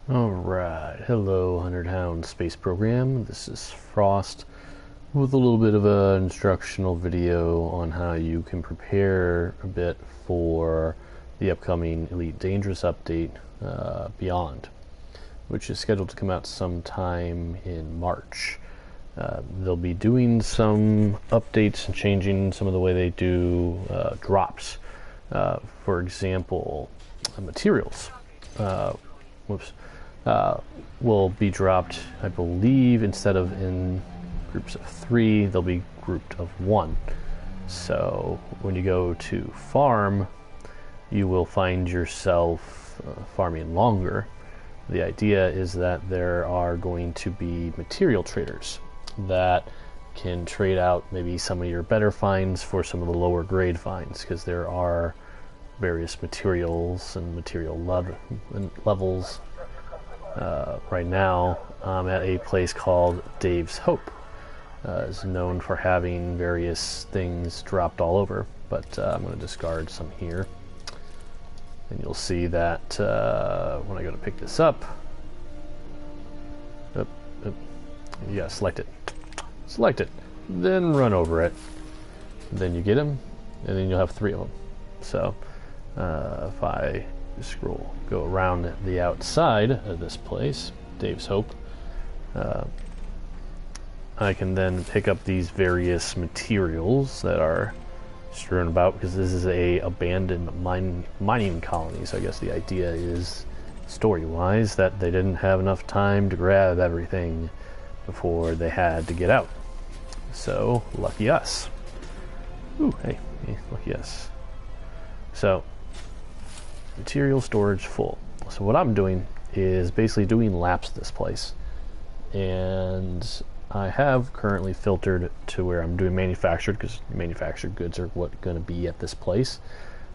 Alright, hello 100 Hounds space program. This is Frost with a little bit of an instructional video on how you can prepare a bit for the upcoming Elite Dangerous update, Beyond, which is scheduled to come out sometime in March. They'll be doing some updates and changing some of the way they do drops. For example, materials. Will be dropped, I believe, instead of in groups of 3, they'll be grouped of 1. So when you go to farm, you will find yourself farming longer. The idea is that there are going to be material traders that can trade out maybe some of your better finds for some of the lower grade finds, because there are various materials and material levels. Right now, I'm at a place called Dave's Hope. It's known for having various things dropped all over, but I'm going to discard some here. And you'll see that when I go to pick this up, you gotta select it, then run over it. Then you get them, and then you'll have 3 of them. So if I go around the outside of this place, Dave's Hope, I can then pick up these various materials that are strewn about, because this is a abandoned mining colony. So I guess the idea is, story-wise, that they didn't have enough time to grab everything before they had to get out. So lucky us. Ooh, hey, lucky us. So material storage full. So what I'm doing is basically doing laps this place, and I have currently filtered to where I'm doing manufactured, because manufactured goods are what going to be at this place,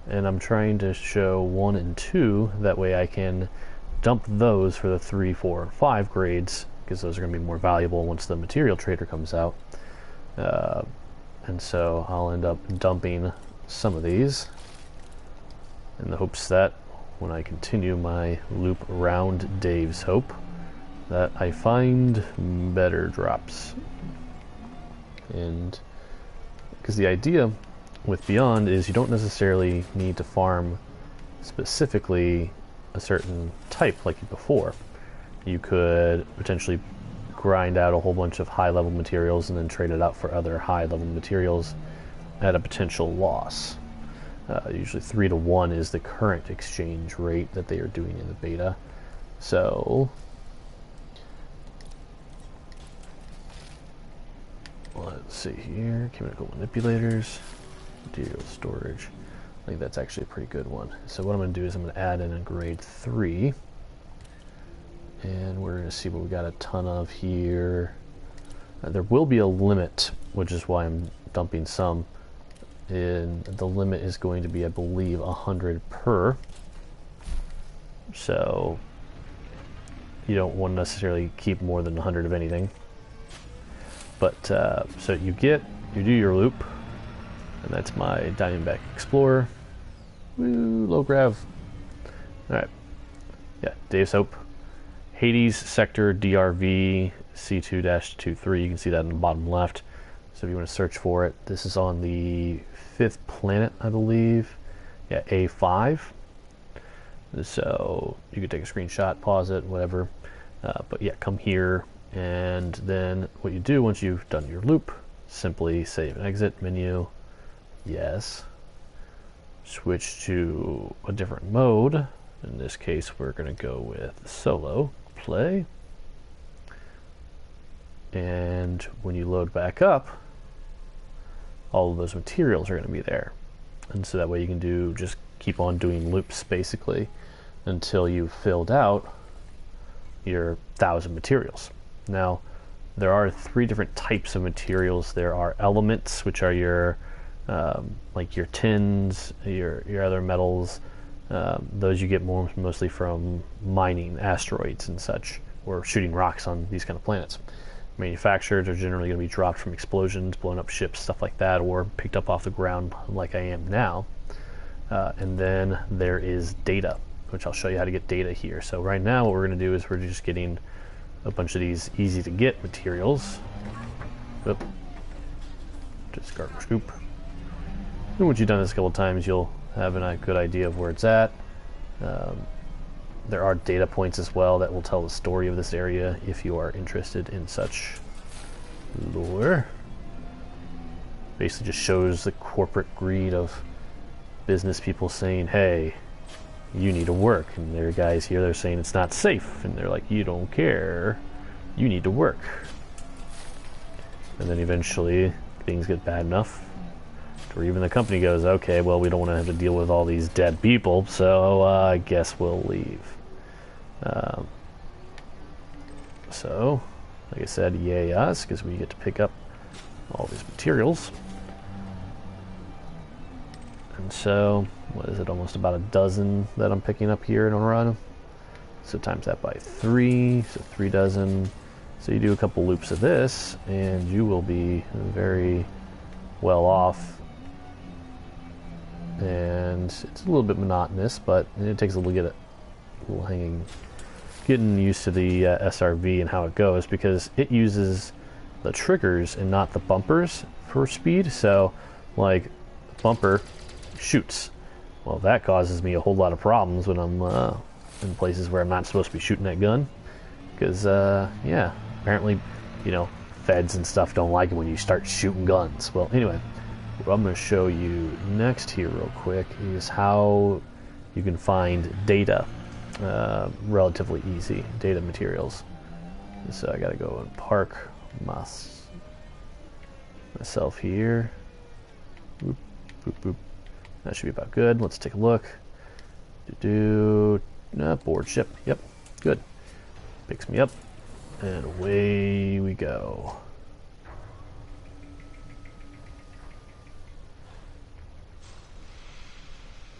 and I'm trying to show 1 and 2, that way I can dump those for the 3, 4, and 5 grades, because those are going to be more valuable once the material trader comes out. And so I'll end up dumping some of these in the hopes that when I continue my loop around Dave's Hope, that I find better drops. And because the idea with Beyond is you don't necessarily need to farm specifically a certain type like before. You could potentially grind out a whole bunch of high-level materials and then trade it out for other high-level materials at a potential loss. Usually 3 to 1 is the current exchange rate that they are doing in the beta. So let's see here, chemical manipulators, material storage. I think that's actually a pretty good one. So what I'm going to do is I'm going to add in a grade 3, and we're going to see what we got a ton of here. There will be a limit, which is why I'm dumping some. And the limit is going to be, I believe, 100 per. So you don't want to necessarily keep more than 100 of anything. But so you do your loop, and that's my Diamondback Explorer. Woo, low grav. All right, yeah, Dave's Hope, Hades Sector DRV C2-23. You can see that in the bottom left. So if you want to search for it, this is on the 5th planet, I believe. Yeah, A5. So you could take a screenshot, pause it, whatever. But yeah, come here, and then what you do once you've done your loop, simply save and exit, menu, yes. Switch to a different mode. In this case, we're going to go with solo, play. And when you load back up, all of those materials are going to be there. And so that way you can just keep on doing loops basically until you've filled out your 1,000 materials. Now, there are 3 different types of materials. There are elements, which are your like your tins, your other metals. Those you get mostly from mining asteroids and such, or shooting rocks on these kind of planets. Manufactured are generally going to be dropped from explosions, blowing up ships, stuff like that, or picked up off the ground like I am now. And then there is data. which I'll show you how to get data here. So right now what we're going to do is we're just getting a bunch of these easy to get materials. Oop. Discard scoop. And once you've done this a couple times, you'll have a good idea of where it's at. There are data points as well that will tell the story of this area if you are interested in such lore. Basically just shows the corporate greed of business people saying, hey, you need to work. And there are guys here, they're saying it's not safe. And they're like, you don't care. You need to work. And then eventually things get bad enough where even the company goes, okay, well, we don't want to have to deal with all these dead people, so I guess we'll leave. So, like I said, yay us, because we get to pick up all these materials. And so, what is it, almost about a dozen that I'm picking up here in Orano? So times that by 3, so 3 dozen. So you do a couple loops of this, and you will be very well off. And it's a little bit monotonous, but it takes a little getting used to the SRV and how it goes, because it uses the triggers and not the bumpers for speed. So, like, the bumper shoots. Well, that causes me a whole lot of problems when I'm in places where I'm not supposed to be shooting that gun, because yeah, apparently, you know, feds and stuff don't like it when you start shooting guns. Well, anyway, what I'm going to show you next here real quick is how you can find data relatively easy, data materials. So I got to go and park myself here. Boop, boop, boop. That should be about good. Let's take a look. Board ship. Yep, good. Picks me up, and away we go.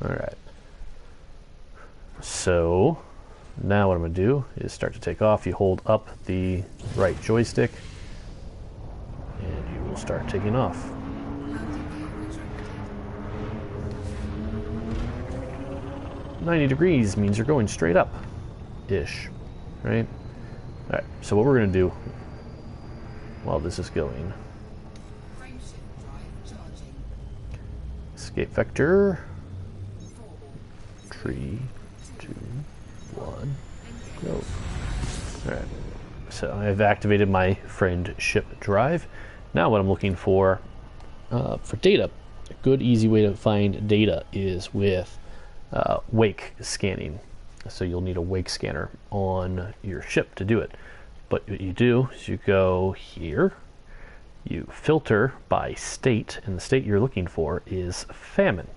Alright, so now what I'm going to do is start to take off. You hold up the right joystick and you will start taking off. $90 means you're going straight up-ish, right? Alright, so what we're going to do while this is going, escape vector. 3, 2, 1, go. Alright, so I've activated my friend ship drive. Now what I'm looking for data, a good easy way to find data is with wake scanning. So you'll need a wake scanner on your ship to do it. But what you do is you go here, you filter by state, and the state you're looking for is famine.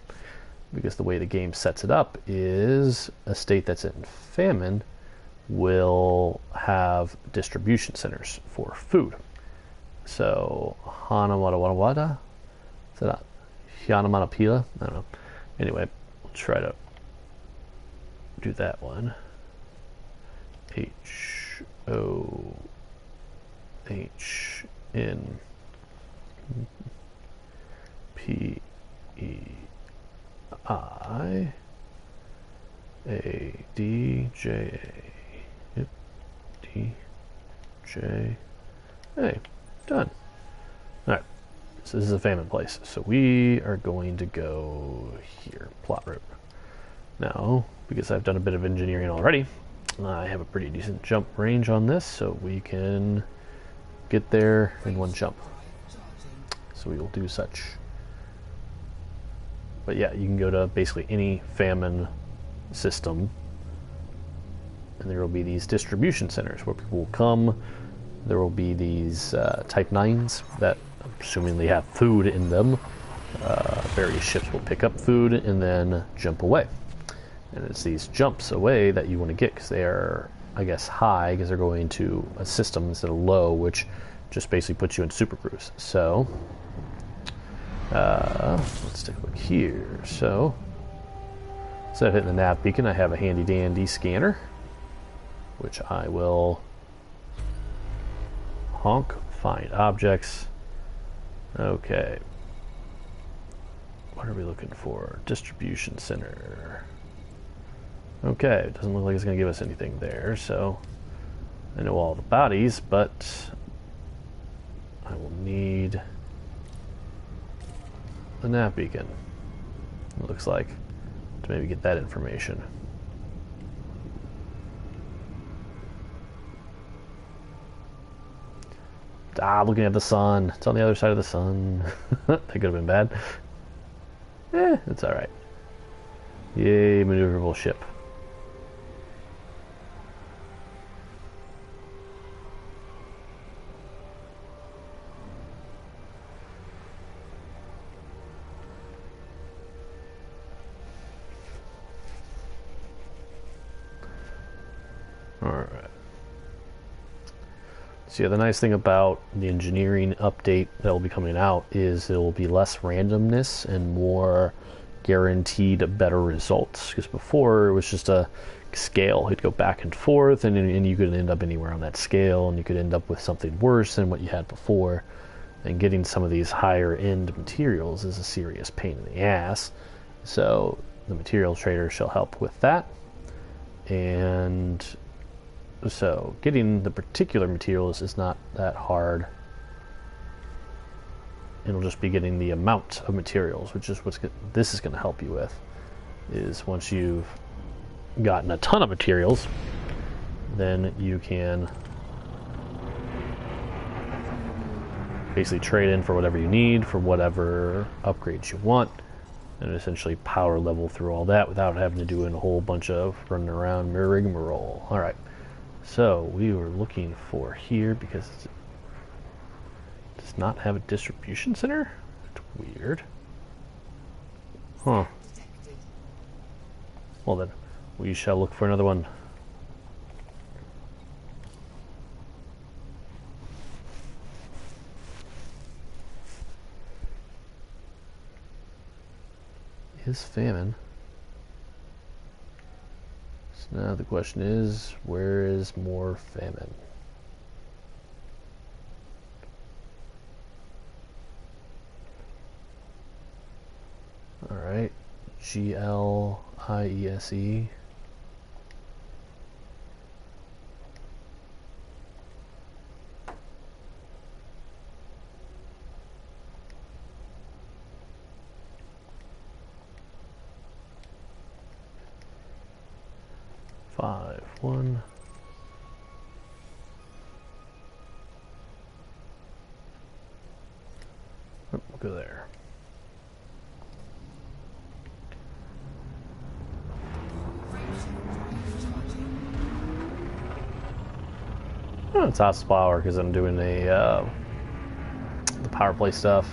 Because the way the game sets it up is a state that's in famine will have distribution centers for food. So Hanawada, is that Hianamanapila? I don't know. Anyway, we'll try to do that one. HOHNPIADJ. Yep. DJ. Hey, done. Alright, so this is a famine place. So we are going to go here, plot route. Now, because I've done a bit of engineering already, I have a pretty decent jump range on this, so we can get there in one jump. So we will do such. But yeah, you can go to basically any famine system, and there will be these distribution centers where people will come. There will be these Type 9s that, assuming they have food in them, various ships will pick up food and then jump away. And it's these jumps away that you want to get, because they are, I guess, high, because they're going to a system instead of low, which just basically puts you in super cruise. So let's take a look here. So instead of hitting the nav beacon, I have a handy dandy scanner, which I will honk, find objects. Okay, what are we looking for? Distribution center. Okay, it doesn't look like it's going to give us anything there, so I know all the bodies, but I will need the nav beacon, it looks like, to maybe get that information. Ah, looking at the sun. It's on the other side of the sun. That could have been bad. It's alright. Yay, maneuverable ship. Alright. So yeah, the nice thing about the engineering update that will be coming out is it will be less randomness and more guaranteed better results. Because before it was just a scale. It'd go back and forth, and you could end up anywhere on that scale, and you could end up with something worse than what you had before. And getting some of these higher end materials is a serious pain in the ass. So the material trader shall help with that. And so getting the particular materials is not that hard. It'll just be getting the amount of materials, which is what this is going to help you with. Is once you've gotten a ton of materials, then you can basically trade in for whatever you need, for whatever upgrades you want, and essentially power level through all that without having to do a whole bunch of running around rigmarole. Alright, so we were looking for here because it does not have a distribution center? That's weird. Huh. Well then, we shall look for another one. Is famine? So now the question is, where is more famine? Alright, GLIESE. Five, one. Oh, we'll go there. Oh, it's hot power because I'm doing the power play stuff.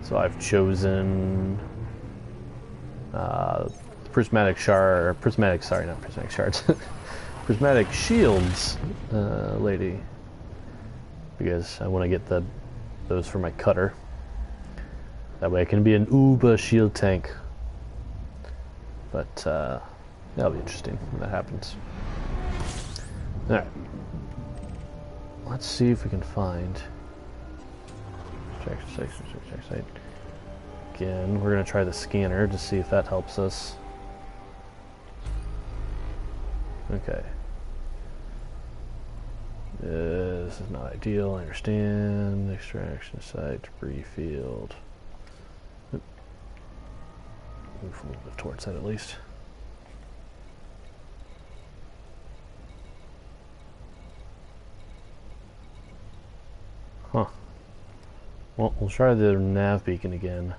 So I've chosen prismatic shard, prismatic, sorry, not prismatic shards, prismatic shields, lady, because I want to get those for my cutter. That way I can be an Uber shield tank. But that'll be interesting when that happens. All right, let's see if we can find. Check site. Again, we're gonna try the scanner to see if that helps us. Okay. This is not ideal, I understand. Extraction site, debris field. Oop. Move a little bit towards that at least. Huh. Well, we'll try the nav beacon again.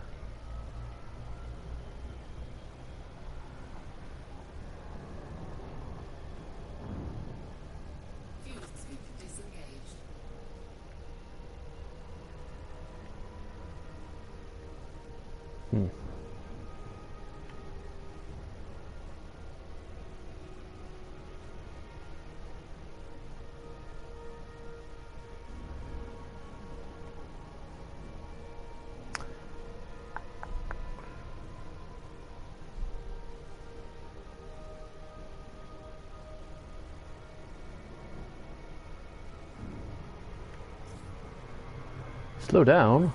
Slow down.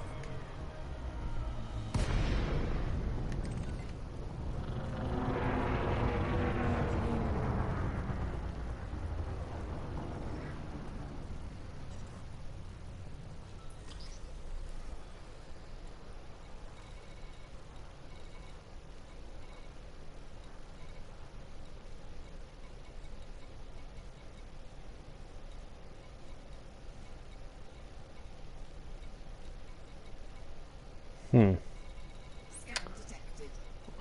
Hmm.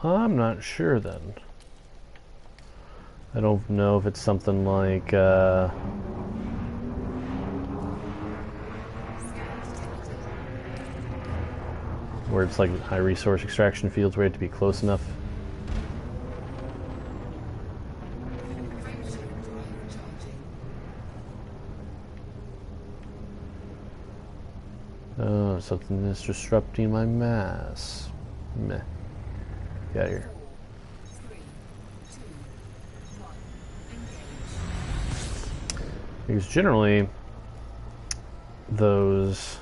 I'm not sure then. I don't know if it's something like, where it's like high resource extraction fields where you have to be close enough. Oh, something is disrupting my mass. Meh. Get out of here. Because generally, those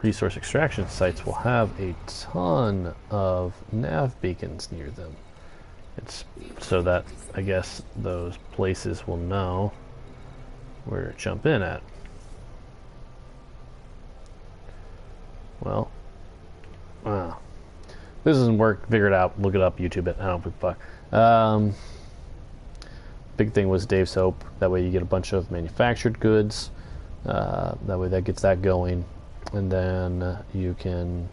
resource extraction sites will have a ton of nav beacons near them. It's so that, I guess, those places will know where to jump in at. Well, this doesn't work. Figure it out. Look it up. YouTube it. I don't give a fuck. Big thing was Dave's Hope. That way you get a bunch of manufactured goods. That way that gets that going. And then you can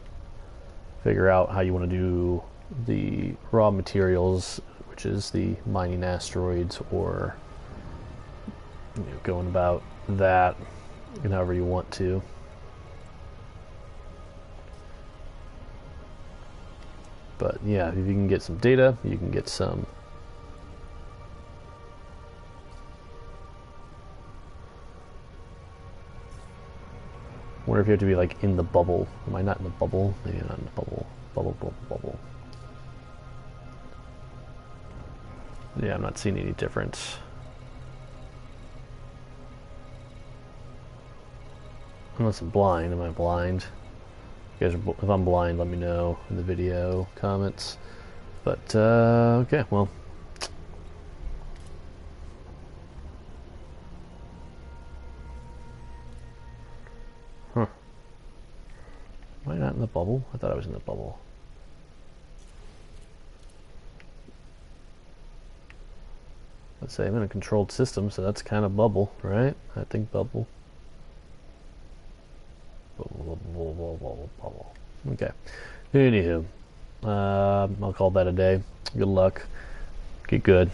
figure out how you want to do the raw materials, which is the mining asteroids, or going about that however you want to. But yeah, if you can get some data, you can get some wonder if you have to be like in the bubble. Am I not in the bubble? Maybe not in the bubble. Bubble. Yeah, I'm not seeing any difference. Unless I'm blind. Am I blind? You guys are, if I'm blind, let me know in the video comments. But, okay, well. Huh. Am I not in the bubble? I thought I was in the bubble. Let's say I'm in a controlled system, so that's kind of bubble, right? I think bubble. Bubble. Okay. Anywho, I'll call that a day. Good luck. Get good.